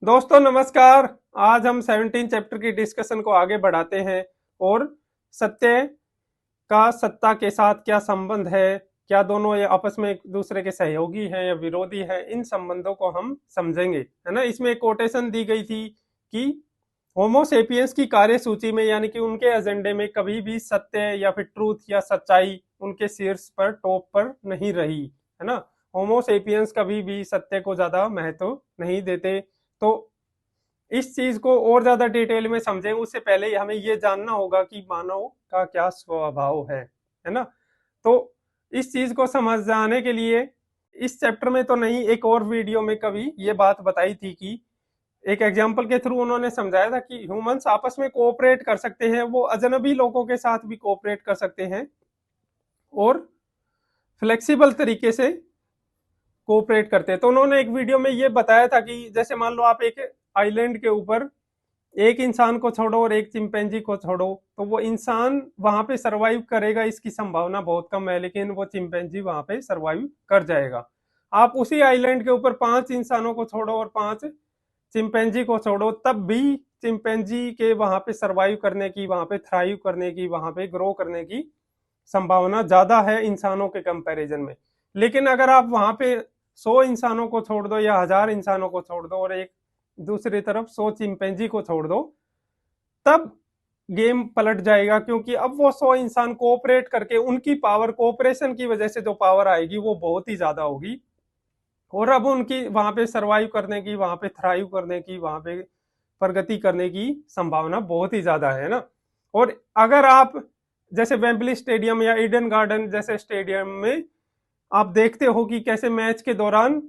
दोस्तों नमस्कार। आज हम 17 चैप्टर की डिस्कशन को आगे बढ़ाते हैं और सत्य का सत्ता के साथ क्या संबंध है, क्या दोनों ये आपस में एक दूसरे के सहयोगी हैं या विरोधी हैं, इन संबंधों को हम समझेंगे, है ना। इसमें एक कोटेशन दी गई थी कि होमो सेपियंस की कार्य सूची में यानी कि उनके एजेंडे में कभी भी सत्य या फिर ट्रूथ या सच्चाई उनके शीर्ष पर टॉप पर नहीं रही, है ना। होमो सेपियंस कभी भी सत्य को ज्यादा महत्व नहीं देते। तो इस चीज को और ज्यादा डिटेल में समझें उससे पहले हमें ये जानना होगा कि मानव का क्या स्वभाव है ना। तो इस चीज को समझ जाने के लिए इस चैप्टर में तो नहीं, एक और वीडियो में कभी ये बात बताई थी कि एक एग्जाम्पल के थ्रू उन्होंने समझाया था कि ह्यूमंस आपस में कोऑपरेट कर सकते हैं, वो अजनबी लोगों के साथ भी कोऑपरेट कर सकते हैं और फ्लेक्सिबल तरीके से कोऑपरेट करते हैं। तो उन्होंने एक वीडियो में ये बताया था कि जैसे मान लो आप एक आइलैंड के ऊपर एक इंसान को छोड़ो और एक चिंपैंजी को छोड़ो, तो वो इंसान वहां पे सरवाइव करेगा इसकी संभावना बहुत कम है, लेकिन वो चिंपैंजी वहां पे सरवाइव कर जाएगा। आप उसी आइलैंड के ऊपर 5 इंसानों को छोड़ो और 5 चिंपैंजी को छोड़ो, तब भी चिंपैंजी के वहां पे सरवाइव करने की, वहां पे थ्राइव करने की, वहां पे ग्रो करने की संभावना ज्यादा है इंसानों के कंपैरिजन में। लेकिन अगर आप वहां पे 100 इंसानों को छोड़ दो या 1000 इंसानों को छोड़ दो और एक दूसरी तरफ 100 चिंपैंजी को छोड़ दो, तब गेम पलट जाएगा, क्योंकि अब वो 100 इंसान कोऑपरेट करके उनकी पावर, कोऑपरेशन की वजह से जो पावर आएगी वो बहुत ही ज्यादा होगी और अब उनकी वहां पे सरवाइव करने की, वहां पे थ्राइव करने की, वहां पे प्रगति करने की संभावना बहुत ही ज्यादा है ना। और अगर आप जैसे वेम्बली स्टेडियम या ईडन गार्डन जैसे स्टेडियम में आप देखते हो कि कैसे मैच के दौरान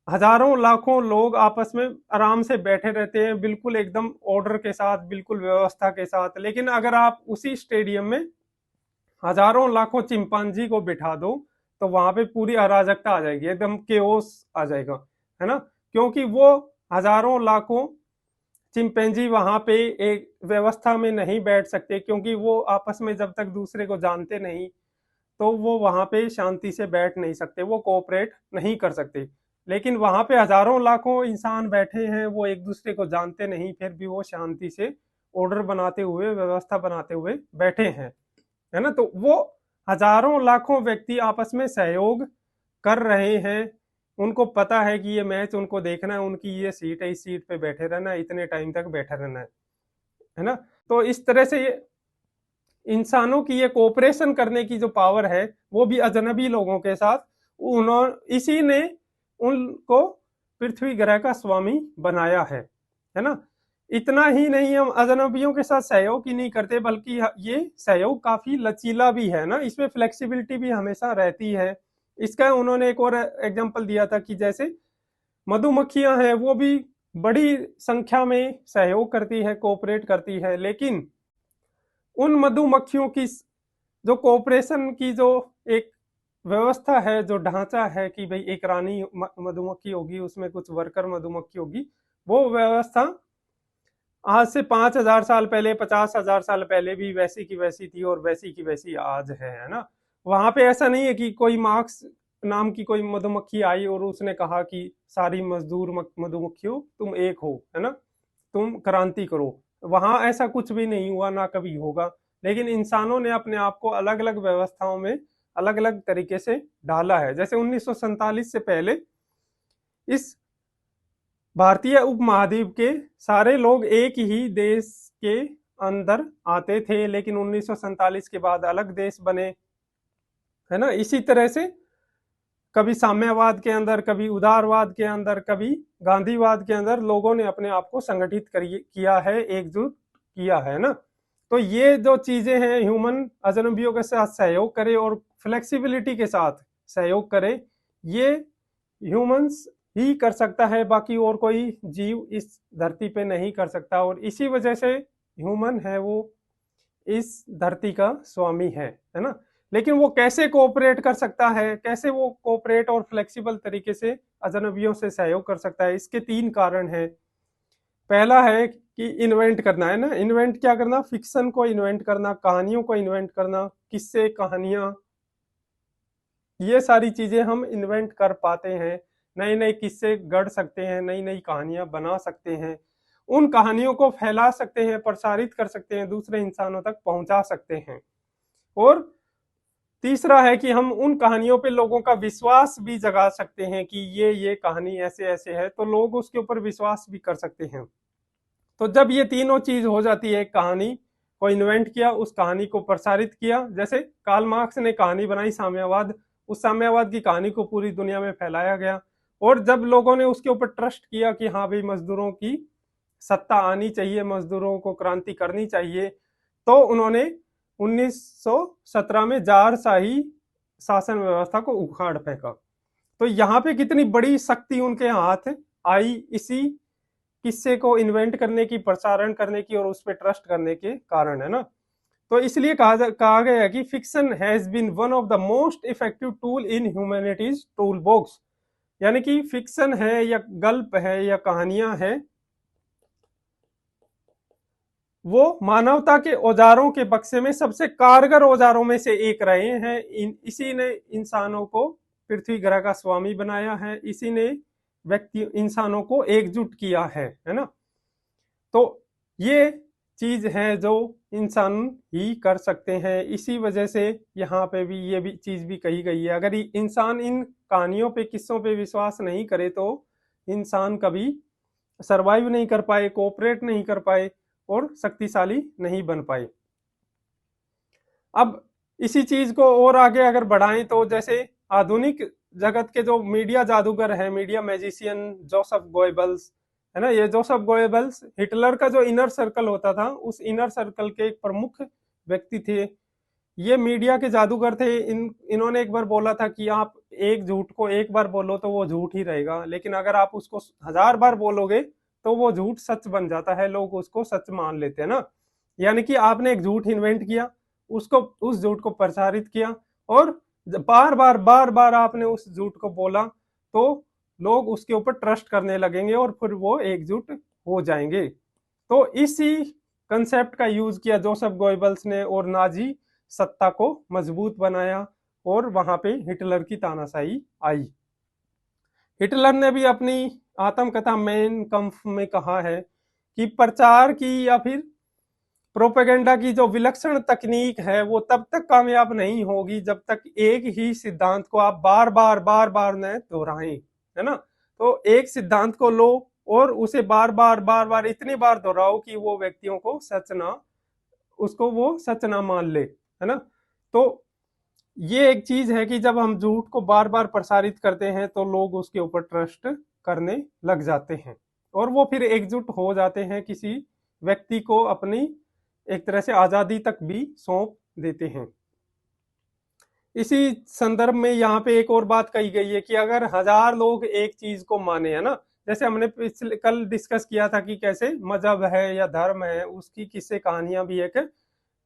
हजारों लाखों लोग आपस में आराम से बैठे रहते हैं, बिल्कुल एकदम ऑर्डर के साथ, बिल्कुल व्यवस्था के साथ। लेकिन अगर आप उसी स्टेडियम में हजारों लाखों चिंपांजी को बिठा दो तो वहां पे पूरी अराजकता आ जाएगी, एकदम केओस आ जाएगा, है ना। क्योंकि वो हजारों लाखों चिंपैंजी वहां पे एक व्यवस्था में नहीं बैठ सकते, क्योंकि वो आपस में जब तक दूसरे को जानते नहीं तो वो वहां पे शांति से बैठ नहीं सकते, वो कोऑपरेट नहीं कर सकते। लेकिन वहां पे हजारों लाखों इंसान बैठे हैं, वो एक दूसरे को जानते नहीं, फिर भी वो शांति से ऑर्डर बनाते हुए, व्यवस्था बनाते हुए बैठे हैं, है ना। तो वो हजारों लाखों व्यक्ति आपस में सहयोग कर रहे हैं। उनको पता है कि ये मैच उनको देखना है, उनकी ये सीट है, इस सीट पे बैठे रहना है, इतने टाइम तक बैठे रहना है ना। तो इस तरह से ये इंसानों की ये कोऑपरेशन करने की जो पावर है, वो भी अजनबी लोगों के साथ, उन्होंने इसी ने उनको पृथ्वी ग्रह का स्वामी बनाया है ना। इतना ही नहीं, हम अजनबियों के साथ सहयोग ही नहीं करते, बल्कि ये सहयोग काफी लचीला भी है ना, इसमें फ्लेक्सिबिलिटी भी हमेशा रहती है। इसका उन्होंने एक और एग्जांपल दिया था कि जैसे मधुमक्खियां हैं, वो भी बड़ी संख्या में सहयोग करती है, कोऑपरेट करती है, लेकिन उन मधुमक्खियों की जो कोऑपरेशन की जो एक व्यवस्था है, जो ढांचा है कि भाई एक रानी मधुमक्खी होगी, उसमें कुछ वर्कर मधुमक्खी होगी, वो व्यवस्था आज से 5,000 साल पहले, 50,000 साल पहले भी वैसी की वैसी थी और वैसी की वैसी आज है ना। वहां पे ऐसा नहीं है कि कोई मार्क्स नाम की कोई मधुमक्खी आई और उसने कहा कि सारी मजदूर मधुमक्खियों तुम एक हो, है ना, तुम क्रांति करो। वहां ऐसा कुछ भी नहीं हुआ, ना कभी होगा। लेकिन इंसानों ने अपने आप को अलग अलग व्यवस्थाओं में अलग अलग तरीके से डाला है। जैसे 1947 से पहले इस भारतीय उपमहाद्वीप के सारे लोग एक ही देश के अंदर आते थे, लेकिन 1947 के बाद अलग देश बने, है ना। इसी तरह से कभी साम्यवाद के अंदर, कभी उदारवाद के अंदर, कभी गांधीवाद के अंदर लोगों ने अपने आप को संगठित किया है, एकजुट किया है ना। तो ये जो चीजें हैं, ह्यूमन अजनबियों के साथ सहयोग करे और फ्लेक्सिबिलिटी के साथ सहयोग करे, ये ह्यूमंस ही कर सकता है, बाकी और कोई जीव इस धरती पे नहीं कर सकता। और इसी वजह से ह्यूमन है वो इस धरती का स्वामी है ना। लेकिन वो कैसे कोऑपरेट कर सकता है, कैसे वो कोऑपरेट और फ्लेक्सिबल तरीके से अजनबियों से सहयोग कर सकता है, इसके 3 कारण हैं। पहला है कि इन्वेंट करना, है ना। इन्वेंट क्या करना? फिक्शन को इन्वेंट करना, कहानियों को इन्वेंट करना, किस्से, कहानियां, ये सारी चीजें हम इन्वेंट कर पाते हैं। नए नए किस्से गढ़ सकते हैं, नई नई कहानियां बना सकते हैं, उन कहानियों को फैला सकते हैं, प्रसारित कर सकते हैं, दूसरे इंसानों तक पहुंचा सकते हैं। और तीसरा है कि हम उन कहानियों पे लोगों का विश्वास भी जगा सकते हैं कि ये कहानी ऐसे ऐसे है, तो लोग उसके ऊपर विश्वास भी कर सकते हैं। तो जब ये तीनों चीज हो जाती है, एक कहानी को इन्वेंट किया, उस कहानी को प्रसारित किया, जैसे कार्ल मार्क्स ने कहानी बनाई साम्यवाद, उस साम्यवाद की कहानी को पूरी दुनिया में फैलाया गया, और जब लोगों ने उसके ऊपर ट्रस्ट किया कि हाँ भाई मजदूरों की सत्ता आनी चाहिए, मजदूरों को क्रांति करनी चाहिए, तो उन्होंने 1917 में जारशाही शासन व्यवस्था को उखाड़ फेंका। तो यहाँ पे कितनी बड़ी शक्ति उनके हाथ आई, इसी किस्से को इन्वेंट करने की, प्रसारण करने की और उस पर ट्रस्ट करने के कारण, है ना। तो इसलिए कहा गया है कि fiction has been one of the most effective tool in humanities tool box, यानी कि फिक्शन है या गल्प है या कहानियां हैं, वो मानवता के औजारों के बक्से में सबसे कारगर औजारों में से एक रहे हैं। इसी ने इंसानों को पृथ्वी ग्रह का स्वामी बनाया है, इसी ने व्यक्ति इंसानों को एकजुट किया है ना। तो ये चीज है जो इंसान ही कर सकते हैं, इसी वजह से यहाँ पे भी ये भी चीज भी कही गई है। अगर इंसान इन कहानियों पे, किस्सों पे विश्वास नहीं करे तो इंसान कभी सरवाइव नहीं कर पाए, कोऑपरेट नहीं कर पाए और शक्तिशाली नहीं बन पाए। अब इसी चीज को और आगे अगर बढ़ाएं तो जैसे आधुनिक जगत के जो मीडिया जादूगर हैं, मीडिया मैजिशियन जोसेफ गोएबल्स, है ना, ये जोसेफ गोएबल्स हिटलर का जो इनर सर्कल होता था, उस इनर सर्कल के एक प्रमुख व्यक्ति थे। ये मीडिया के जादूगर थे। इन्होंने एक बार बोला था कि आप एक झूठ को एक बार बोलो तो वो झूठ ही रहेगा, लेकिन अगर आप उसको 1000 बार बोलोगे तो वो झूठ सच बन जाता है, लोग उसको सच मान लेते हैं ना। यानी कि आपने एक झूठ इन्वेंट किया, उसको, उस झूठ को प्रसारित किया, और बार बार आपने उस झूठ को बोला, तो लोग उसके ऊपर ट्रस्ट करने लगेंगे और फिर वो एकजुट हो जाएंगे। तो इसी कंसेप्ट का यूज किया जोसेफ गोएबल्स ने और नाजी सत्ता को मजबूत बनाया, और वहां पे हिटलर की तानाशाही आई। हिटलर ने भी अपनी आत्मकथा मेन कम्फ में कहा है कि प्रचार की या फिर प्रोपेगेंडा की जो विलक्षण तकनीक है वो तब तक कामयाब नहीं होगी जब तक एक ही सिद्धांत को आप बार बार न दोहराएं, है ना। तो एक सिद्धांत को लो और उसे बार बार इतनी बार दोहराओ कि वो व्यक्तियों को उसको वो सच ना मान ले, है ना। तो ये एक चीज है कि जब हम झूठ को बार बार प्रसारित करते हैं तो लोग उसके ऊपर ट्रस्ट करने लग जाते हैं, और वो फिर एकजुट हो जाते हैं, किसी व्यक्ति को अपनी एक तरह से आजादी तक भी सौंप देते हैं। इसी संदर्भ में यहाँ पे एक और बात कही गई है कि अगर 1000 लोग एक चीज को माने, है ना, जैसे हमने पिछले कल डिस्कस किया था कि कैसे मजहब है या धर्म है, उसकी किस्से कहानियां भी एक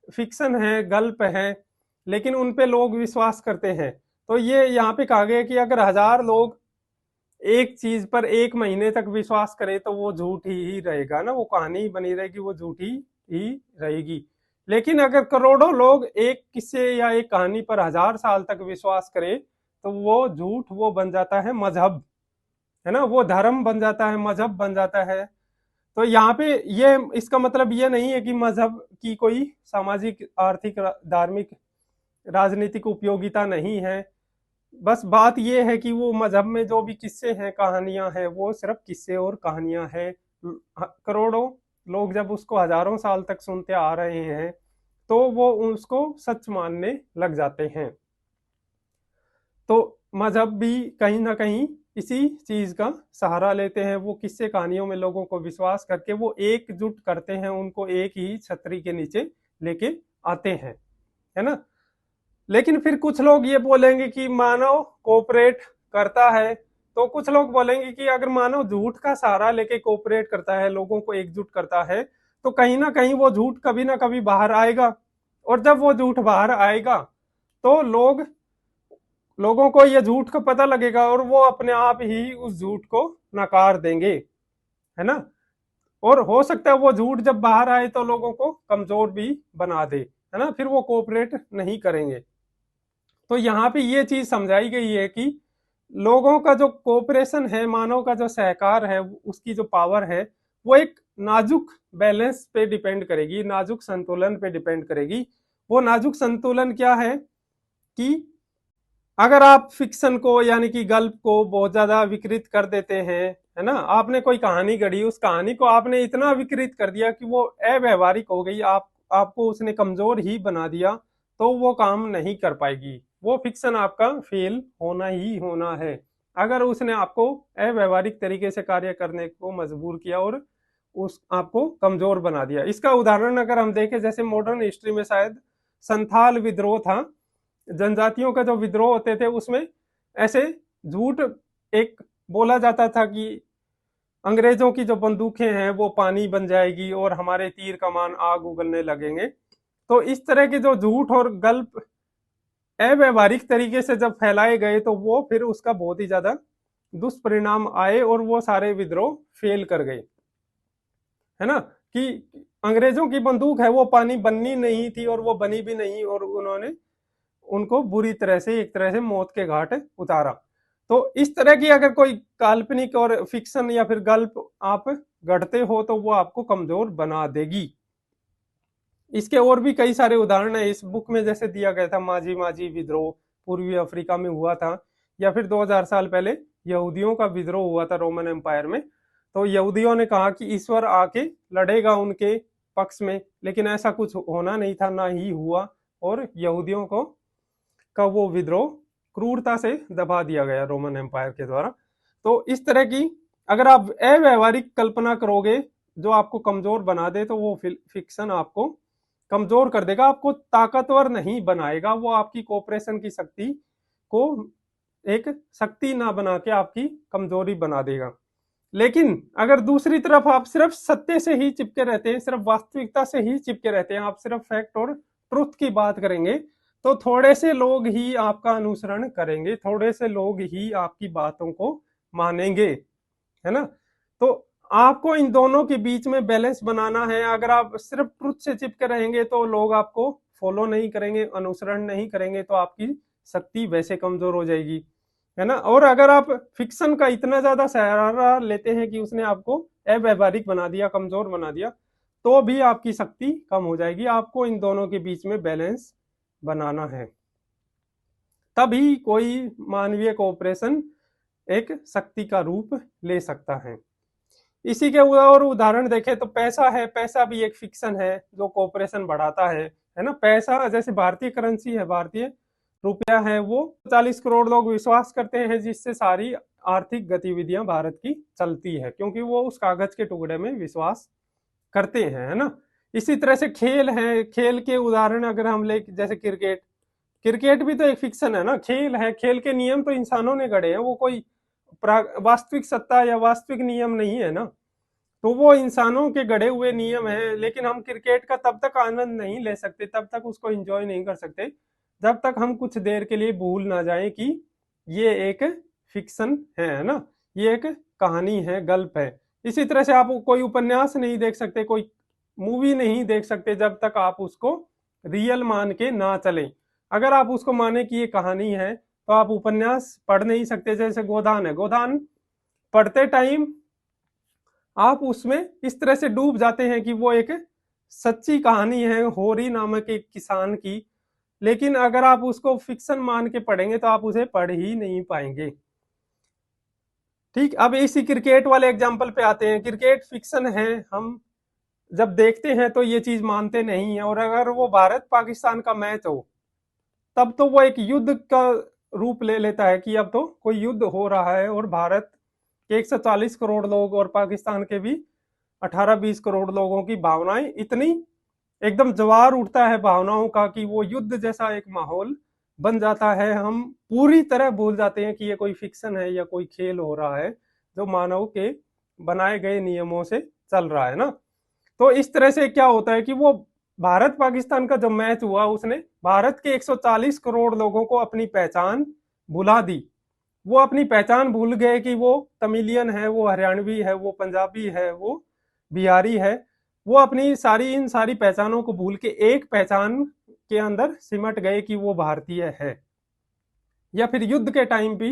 फिक्शन है, गल्प है, लेकिन उन पे लोग विश्वास करते हैं। तो ये यहाँ पे कहा गया कि अगर 1000 लोग एक चीज पर 1 महीने तक विश्वास करे तो वो झूठ ही रहेगा ना, वो कहानी ही बनी रहेगी, वो झूठी ही रहेगी। लेकिन अगर करोड़ों लोग एक किस्से या एक कहानी पर 1000 साल तक विश्वास करे तो वो झूठ, वो बन जाता है मजहब, है ना, वो धर्म बन जाता है, मजहब बन जाता है। तो यहाँ पे ये, इसका मतलब ये नहीं है कि मजहब की कोई सामाजिक, आर्थिक, धार्मिक, राजनीतिक उपयोगिता नहीं है। बस बात ये है कि वो मजहब में जो भी किस्से हैं, कहानियां हैं, वो सिर्फ किस्से और कहानियां हैं। करोड़ों लोग जब उसको हजारों साल तक सुनते आ रहे हैं तो वो उसको सच मानने लग जाते हैं। तो मजहब भी कहीं ना कहीं इसी चीज का सहारा लेते हैं, वो किस्से कहानियों में लोगों को विश्वास करके वो एकजुट करते हैं, उनको एक ही छतरी के नीचे लेके आते हैं, है ना। लेकिन फिर कुछ लोग ये बोलेंगे कि मानव कोऑपरेट करता है, तो कुछ लोग बोलेंगे कि अगर मानव झूठ का सहारा लेके कोऑपरेट करता है, लोगों को एकजुट करता है, तो कहीं ना कहीं वो झूठ कभी ना कभी बाहर आएगा, और जब वो झूठ बाहर आएगा तो लोगों को ये झूठ का पता लगेगा और वो अपने आप ही उस झूठ को नकार देंगे, है ना। और हो सकता है वो झूठ जब बाहर आए तो लोगों को कमजोर भी बना दे, है ना, फिर वो कोऑपरेट नहीं करेंगे। तो यहाँ पे ये चीज समझाई गई है कि लोगों का जो कोऑपरेशन है, मानव का जो सहकार है, उसकी जो पावर है, वो एक नाजुक बैलेंस पे डिपेंड करेगी, नाजुक संतुलन पे डिपेंड करेगी। वो नाजुक संतुलन क्या है कि अगर आप फिक्शन को यानी कि गल्प को बहुत ज्यादा विकृत कर देते हैं, है ना, आपने कोई कहानी गढ़ी, उस कहानी को आपने इतना विकृत कर दिया कि वो अव्यवहारिक हो गई, आपको उसने कमजोर ही बना दिया, तो वो काम नहीं कर पाएगी। वो फिक्शन आपका फेल होना ही होना है। अगर उसने आपको अव्यवहारिक तरीके से कार्य करने को मजबूर किया और उस आपको कमजोर बना दिया। इसका उदाहरण अगर हम देखें, जैसे मॉडर्न हिस्ट्री में शायद संथाल विद्रोह था, जनजातियों का जो विद्रोह होते थे, उसमें ऐसे झूठ एक बोला जाता था कि अंग्रेजों की जो बंदूकें हैं वो पानी बन जाएगी और हमारे तीर कमान आग उगलने लगेंगे। तो इस तरह के जो झूठ और गल्प अव्यवहारिक तरीके से जब फैलाए गए, तो वो फिर उसका बहुत ही ज्यादा दुष्परिणाम आए और वो सारे विद्रोह फेल कर गए, है ना, कि अंग्रेजों की बंदूक है वो पानी बननी नहीं थी और वो बनी भी नहीं, और उन्होंने उनको बुरी तरह से, एक तरह से मौत के घाट उतारा। तो इस तरह की अगर कोई काल्पनिक और फिक्शन या फिर गल्प आप गढ़ते हो, तो वो आपको कमजोर बना देगी। इसके और भी कई सारे उदाहरण है इस बुक में, जैसे दिया गया था माजी माजी विद्रोह पूर्वी अफ्रीका में हुआ था, या फिर 2000 साल पहले यहूदियों का विद्रोह हुआ था रोमन एम्पायर में। तो यहूदियों ने कहा कि ईश्वर आके लड़ेगा उनके पक्ष में, लेकिन ऐसा कुछ होना नहीं था, ना ही हुआ, और यहूदियों को का वो विद्रोह क्रूरता से दबा दिया गया रोमन एम्पायर के द्वारा। तो इस तरह की अगर आप अव्यवहारिक कल्पना करोगे जो आपको कमजोर बना दे, तो वो फिक्शन आपको कमजोर कर देगा, आपको ताकतवर नहीं बनाएगा। वो आपकी कोऑपरेशन की शक्ति को एक शक्ति ना बना के आपकी कमजोरी बना देगा। लेकिन अगर दूसरी तरफ आप सिर्फ सत्य से ही चिपके रहते हैं, सिर्फ वास्तविकता से ही चिपके रहते हैं, आप सिर्फ फैक्ट और ट्रुथ की बात करेंगे, तो थोड़े से लोग ही आपका अनुसरण करेंगे, थोड़े से लोग ही आपकी बातों को मानेंगे, है ना। तो आपको इन दोनों के बीच में बैलेंस बनाना है। अगर आप सिर्फ ट्रुथ से चिपके रहेंगे तो लोग आपको फॉलो नहीं करेंगे, अनुसरण नहीं करेंगे, तो आपकी शक्ति वैसे कमजोर हो जाएगी, है ना। और अगर आप फिक्शन का इतना ज्यादा सहारा लेते हैं कि उसने आपको अव्यवहारिक बना दिया, कमजोर बना दिया, तो भी आपकी शक्ति कम हो जाएगी। आपको इन दोनों के बीच में बैलेंस बनाना है, तभी कोई मानवीय कोऑपरेशन एक शक्ति का रूप ले सकता है। इसी के और उदाहरण देखें तो पैसा है, पैसा भी एक फिक्शन है जो कोऑपरेशन बढ़ाता है ना। पैसा जैसे भारतीय करेंसी है, भारतीय रुपया है, वो 40 करोड़ लोग विश्वास करते हैं, जिससे सारी आर्थिक गतिविधियां भारत की चलती है, क्योंकि वो उस कागज के टुकड़े में विश्वास करते हैं, है ना। इसी तरह से खेल है, खेल के उदाहरण अगर हम ले, जैसे क्रिकेट, क्रिकेट भी तो एक फिक्शन है ना, खेल है, खेल के नियम तो इंसानों ने गढ़े हैं, वो कोई वास्तविक सत्ता या वास्तविक नियम नहीं है ना। तो वो इंसानों के गढ़े हुए नियम है, लेकिन हम क्रिकेट का तब तक आनंद नहीं ले सकते, तब तक उसको एंजॉय नहीं कर सकते, जब तक हम कुछ देर के लिए भूल ना जाएं कि ये एक फिक्शन है ना, ये एक कहानी है, गल्प है। इसी तरह से आप कोई उपन्यास नहीं देख सकते, कोई मूवी नहीं देख सकते, जब तक आप उसको रियल मान के ना चलें। अगर आप उसको माने कि ये कहानी है, तो आप उपन्यास पढ़ नहीं सकते। जैसे गोदान है, गोदान पढ़ते टाइम आप उसमें इस तरह से डूब जाते हैं कि वो एक सच्ची कहानी है होरी नामक एक किसान की, लेकिन अगर आप उसको फिक्शन मान के पढ़ेंगे तो आप उसे पढ़ ही नहीं पाएंगे। ठीक, अब इसी क्रिकेट वाले एग्जाम्पल पे आते हैं। क्रिकेट फिक्शन है, हम जब देखते हैं तो ये चीज मानते नहीं है, और अगर वो भारत पाकिस्तान का मैच हो, तब तो वो एक युद्ध का रूप ले लेता है कि अब तो कोई युद्ध हो रहा है, और भारत के 140 करोड़ लोग और पाकिस्तान के भी 18-20 करोड़ लोगों की भावनाएं इतनी एकदम ज्वार उठता है भावनाओं का कि वो युद्ध जैसा एक माहौल बन जाता है। हम पूरी तरह भूल जाते हैं कि ये कोई फिक्शन है या कोई खेल हो रहा है जो मानव के बनाए गए नियमों से चल रहा है ना। तो इस तरह से क्या होता है कि वो भारत पाकिस्तान का जो मैच हुआ, उसने भारत के 140 करोड़ लोगों को अपनी पहचान भुला दी। वो अपनी पहचान भूल गए कि वो तमिलियन है, वो हरियाणवी है, वो पंजाबी है, वो बिहारी है। वो अपनी सारी इन सारी पहचानों को भूल के एक पहचान के अंदर सिमट गए कि वो भारतीय है। या फिर युद्ध के टाइम भी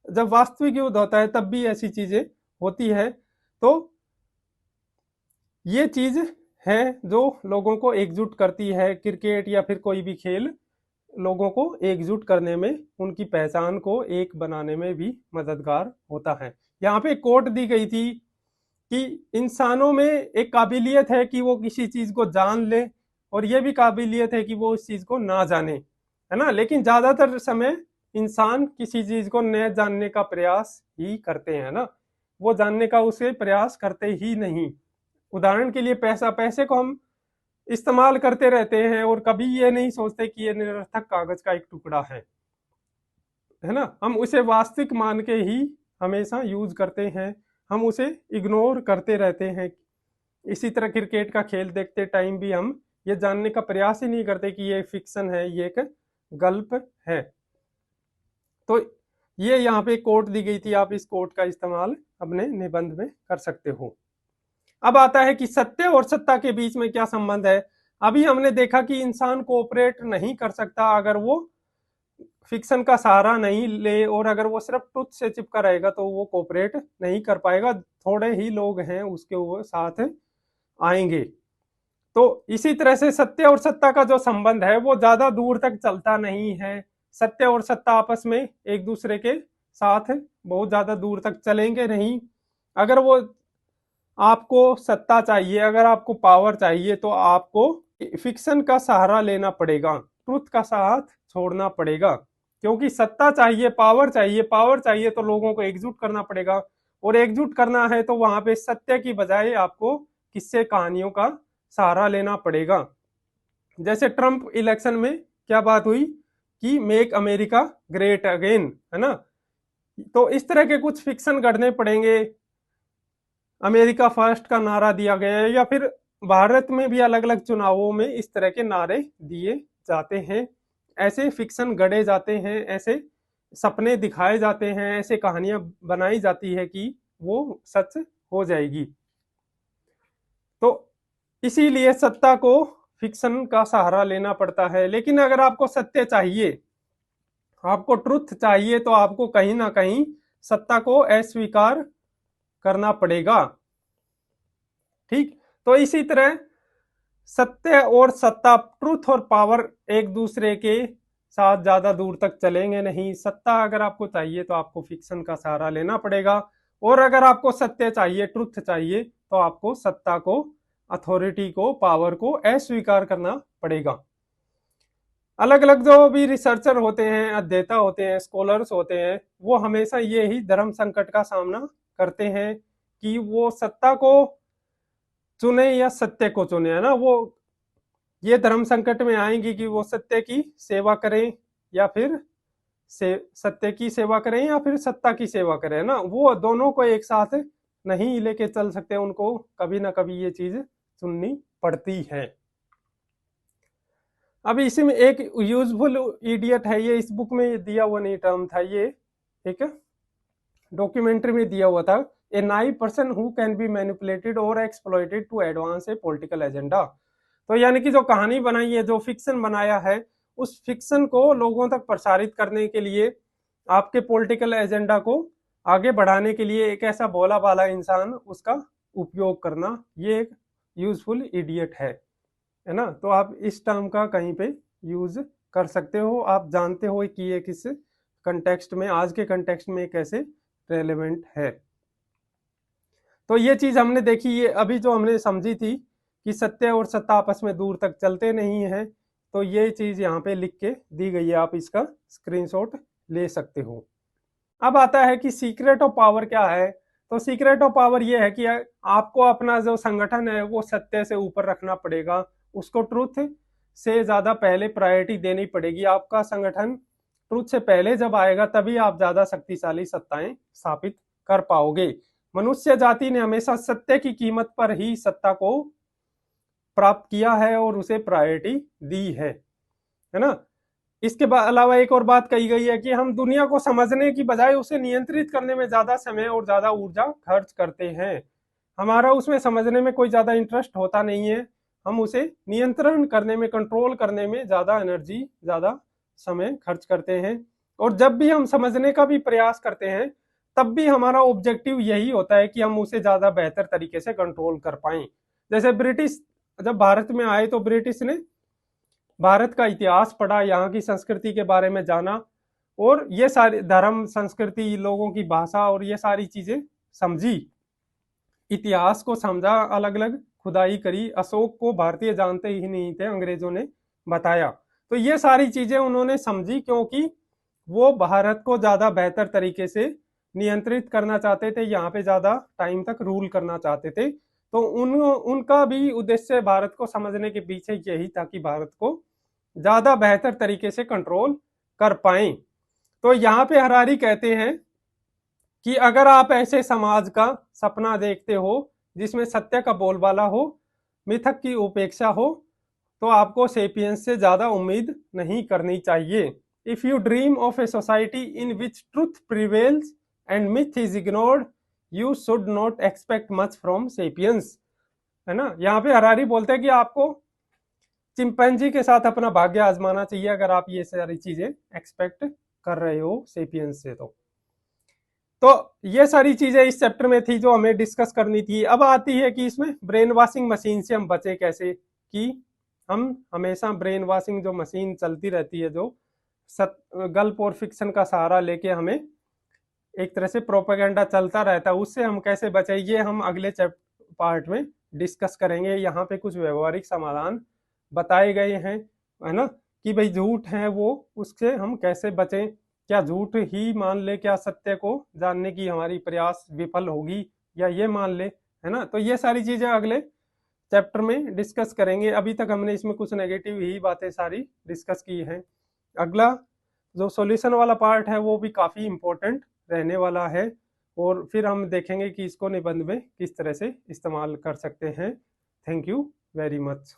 जब वास्तविक युद्ध होता है तब भी ऐसी चीजें होती है। तो ये चीज है जो लोगों को एकजुट करती है। क्रिकेट या फिर कोई भी खेल लोगों को एकजुट करने में, उनकी पहचान को एक बनाने में भी मददगार होता है। यहाँ पे कोट दी गई थी कि इंसानों में एक काबिलियत है कि वो किसी चीज को जान ले, और ये भी काबिलियत है कि वो उस चीज को ना जाने, है ना। लेकिन ज्यादातर समय इंसान किसी चीज को न जानने का प्रयास ही करते हैं ना, वो जानने का उसे प्रयास करते ही नहीं। उदाहरण के लिए पैसा, पैसे को हम इस्तेमाल करते रहते हैं और कभी ये नहीं सोचते कि ये निरर्थक कागज का एक टुकड़ा है ना। हम उसे वास्तविक मान के ही हमेशा यूज करते हैं, हम उसे इग्नोर करते रहते हैं। इसी तरह क्रिकेट का खेल देखते टाइम भी हम ये जानने का प्रयास ही नहीं करते कि ये फिक्शन है, ये एक गल्प है। तो ये यहाँ पे कोट दी गई थी, आप इस कोट का इस्तेमाल अपने निबंध में कर सकते हो। अब आता है कि सत्य और सत्ता के बीच में क्या संबंध है। अभी हमने देखा कि इंसान कोऑपरेट नहीं कर सकता अगर वो फिक्शन का सहारा नहीं ले, और अगर वो सिर्फ ट्रुथ से चिपका रहेगा तो वो कोऑपरेट नहीं कर पाएगा। थोड़े ही लोग हैं उसके वो साथ आएंगे। तो इसी तरह से सत्य और सत्ता का जो संबंध है वो ज्यादा दूर तक चलता नहीं है। सत्य और सत्ता आपस में एक दूसरे के साथ बहुत ज्यादा दूर तक चलेंगे नहीं। अगर वो आपको सत्ता चाहिए, अगर आपको पावर चाहिए, तो आपको फिक्शन का सहारा लेना पड़ेगा, ट्रुथ का साथ छोड़ना पड़ेगा। क्योंकि सत्ता चाहिए, पावर चाहिए, पावर चाहिए तो लोगों को एकजुट करना पड़ेगा, और एकजुट करना है तो वहां पे सत्य की बजाय आपको किस्से कहानियों का सहारा लेना पड़ेगा। जैसे ट्रंप इलेक्शन में क्या बात हुई कि मेक अमेरिका ग्रेट अगेन, है ना। तो इस तरह के कुछ फिक्शन गढ़ने पड़ेंगे। अमेरिका फर्स्ट का नारा दिया गया है, या फिर भारत में भी अलग अलग चुनावों में इस तरह के नारे दिए जाते हैं। ऐसे फिक्शन गढ़े जाते हैं, ऐसे सपने दिखाए जाते हैं, ऐसे कहानियां बनाई जाती है कि वो सच हो जाएगी। तो इसीलिए सत्ता को फिक्शन का सहारा लेना पड़ता है। लेकिन अगर आपको सत्य चाहिए, आपको ट्रुथ चाहिए, तो आपको कहीं ना कहीं सत्ता को अस्वीकार करना पड़ेगा। ठीक, तो इसी तरह सत्य और सत्ता, ट्रुथ और पावर एक दूसरे के साथ ज्यादा दूर तक चलेंगे नहीं। सत्ता अगर आपको चाहिए तो आपको फिक्शन का सहारा लेना पड़ेगा, और अगर आपको सत्य चाहिए, ट्रुथ चाहिए, तो आपको सत्ता को, अथॉरिटी को, पावर को अस्वीकार करना पड़ेगा। अलग अलग जो भी रिसर्चर होते हैं, अध्येता होते हैं, स्कॉलर्स होते हैं, वो हमेशा ये ही धर्म संकट का सामना करते हैं कि वो सत्ता को चुने या सत्य को चुने, है ना। वो ये धर्म संकट में आएंगी कि वो सत्य की सेवा करें या फिर सत्य की सेवा करें या फिर सत्ता की सेवा करें, है ना। वो दोनों को एक साथ नहीं लेके चल सकते, उनको कभी ना कभी ये चीज चुननी पड़ती है। अब इसी में एक यूजफुल इडियट है, ये इस बुक में दिया हुआ नहीं टर्म था, ये एक डॉक्यूमेंट्री में दिया हुआ था। A naive person who can be manipulated और exploited to advance a political agenda. तो यानी कि जो कहानी बनाई है, जो फिक्शन बनाया है, उस फिक्शन को लोगों तक प्रसारित करने के लिए, आपके पॉलिटिकल एजेंडा को आगे बढ़ाने के लिए एक ऐसा भोला भाला इंसान उसका उपयोग करना, ये एक यूजफुल इडियट है ना। तो आप इस टर्म का कहीं पे यूज कर सकते हो, आप जानते हो कि ये किस कंटेक्स्ट में, आज के कंटेक्स्ट में कैसे रेलेवेंट है। तो ये चीज हमने देखी, ये अभी जो हमने समझी थी कि सत्य और सत्ता आपस में दूर तक चलते नहीं है, तो ये चीज यहाँ पे लिख के दी गई है, आप इसका स्क्रीनशॉट ले सकते हो। अब आता है कि सीक्रेट ऑफ पावर क्या है। तो सीक्रेट ऑफ पावर ये है कि आपको अपना जो संगठन है वो सत्य से ऊपर रखना पड़ेगा, उसको ट्रुथ से ज्यादा पहले प्रायोरिटी देनी पड़ेगी। आपका संगठन ट्रुथ से पहले जब आएगा तभी आप ज्यादा शक्तिशाली सत्ताएं स्थापित कर पाओगे। मनुष्य जाति ने हमेशा सत्य की कीमत पर ही सत्ता को प्राप्त किया है और उसे प्रायोरिटी दी है ना। इसके अलावा एक और बात कही गई है कि हम दुनिया को समझने की बजाय उसे नियंत्रित करने में ज्यादा समय और ज्यादा ऊर्जा खर्च करते हैं। हमारा उसमें समझने में कोई ज्यादा इंटरेस्ट होता नहीं है, हम उसे नियंत्रण करने में, कंट्रोल करने में ज्यादा एनर्जी, ज्यादा समय खर्च करते हैं। और जब भी हम समझने का भी प्रयास करते हैं तब भी हमारा ऑब्जेक्टिव यही होता है कि हम उसे ज्यादा बेहतर तरीके से कंट्रोल कर पाएं। जैसे ब्रिटिश जब भारत में आए तो ब्रिटिश ने भारत का इतिहास पढ़ा, यहाँ की संस्कृति के बारे में जाना, और ये सारे धर्म, संस्कृति, लोगों की भाषा और ये सारी चीजें समझी, इतिहास को समझा, अलग अलग खुदाई करी। अशोक को भारतीय जानते ही नहीं थे, अंग्रेजों ने बताया। तो ये सारी चीजें उन्होंने समझी क्योंकि वो भारत को ज्यादा बेहतर तरीके से नियंत्रित करना चाहते थे, यहाँ पे ज्यादा टाइम तक रूल करना चाहते थे। तो उनका भी उद्देश्य भारत को समझने के पीछे यही था कि भारत को ज्यादा बेहतर तरीके से कंट्रोल कर पाए। तो यहाँ पे हरारी कहते हैं कि अगर आप ऐसे समाज का सपना देखते हो जिसमें सत्य का बोलबाला हो, मिथक की उपेक्षा हो, तो आपको सेपियंस से ज्यादा उम्मीद नहीं करनी चाहिए। If you dream of a society in which truth prevails and myth is ignored, you should not expect much from sapiens. है ना, यहाँ पे हरारी बोलते हैं कि आपको चिंपैंजी के साथ अपना भाग्य आजमाना चाहिए अगर आप ये सारी चीजें एक्सपेक्ट कर रहे हो सेपियंस से। तो ये सारी चीजें इस चैप्टर में थी जो हमें डिस्कस करनी थी। अब आती है कि इसमें ब्रेन वॉशिंग मशीन से हम बचे कैसे, कि हम हमेशा ब्रेन वॉशिंग जो मशीन चलती रहती है, जो गल्प और फिक्शन का सहारा लेके हमें एक तरह से प्रोपेगेंडा चलता रहता है, उससे हम कैसे बचे, ये हम अगले पार्ट में डिस्कस करेंगे। यहाँ पे कुछ व्यवहारिक समाधान बताए गए हैं, है ना, कि भाई झूठ है वो, उससे हम कैसे बचें, क्या झूठ ही मान ले, क्या सत्य को जानने की हमारी प्रयास विफल होगी, या ये मान ले, है ना। तो ये सारी चीजें अगले चैप्टर में डिस्कस करेंगे। अभी तक हमने इसमें कुछ नेगेटिव ही बातें सारी डिस्कस की हैं। अगला जो सॉल्यूशन वाला पार्ट है वो भी काफी इंपॉर्टेंट रहने वाला है, और फिर हम देखेंगे कि इसको निबंध में किस तरह से इस्तेमाल कर सकते हैं। Thank you very much.